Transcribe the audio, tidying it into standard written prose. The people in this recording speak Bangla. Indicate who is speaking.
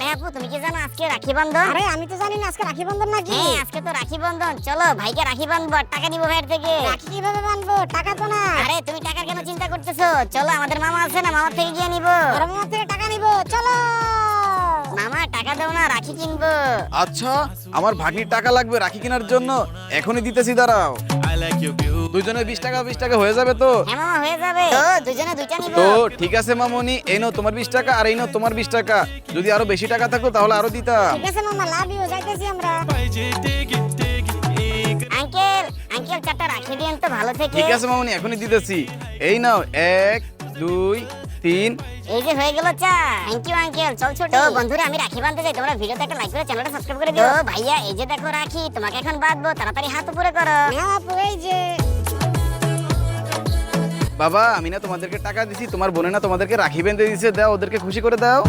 Speaker 1: আরে আপু তুমি কি জানো আজকে রাখি বন্ধন?
Speaker 2: আরে আমি তো জানি না আজকে রাখি বন্ধন নাকি।
Speaker 1: হ্যাঁ আজকে তো রাখি বন্ধন, চলো ভাইকে রাখি বাঁধবো, টাকা নিবো ভাইয়ের থেকে।
Speaker 2: রাখি কিভাবে বানবো? টাকা তো না।
Speaker 1: আরে তুমি টাকার কেন চিন্তা করতেছো, চলো আমাদের মামা আছে না, মামার থেকে গিয়ে নিবো।
Speaker 2: আর মামা থেকে টাকা নিবো, চলো।
Speaker 1: মামা টাকা দাও না, রাখি কিনবো।
Speaker 3: আচ্ছা আমার ভাগ্নির টাকা লাগবে রাখি কেনার জন্য, এখনই দিতেছি, দাঁড়াও। দুজনে 20 টাকা 20 টাকা হয়ে যাবে তো?
Speaker 1: হ্যাঁ মামা হয়ে যাবে তো, দুজনে দুইটা নিবো।
Speaker 3: তো ঠিক আছে মামনি, এই নাও তোমার 20 টাকা আর এই নাও তোমার 20 টাকা। যদি আরো বেশি টাকা থাকতো তাহলে আরো দিতাম।
Speaker 2: ঠিক আছে মামা, লাভ ইউ, যাইতেছি আমরা।
Speaker 1: আঙ্কেল আঙ্কেল চারটা রাখি দিয়েন তো ভালো থেকে।
Speaker 3: ঠিক আছে মামনি, এখনই দিতেছি। এই নাও 1 2 3।
Speaker 1: এই যে হয়ে গেল চা। থ্যাংক ইউ আঙ্কেল, চল ছোট। তো বন্ধুরা আমি রাখি বাঁধতে যাই, তোমরা ভিডিওতে একটা লাইক করে চ্যানেলটা সাবস্ক্রাইব করে দিও। তো ভাইয়া এই যে দেখো রাখি, তোমাকে এখন বাঁধবো, তাড়াতাড়ি হাত উপরে করো।
Speaker 2: নাও আপু, এই যে।
Speaker 3: বাবা আমি না তোমাদেরকে টাকা দিছি, তোমার বোনে না তোমাদেরকে রাখি বেঁধে দিছে, দাও ওদেরকে খুশি করে দাও।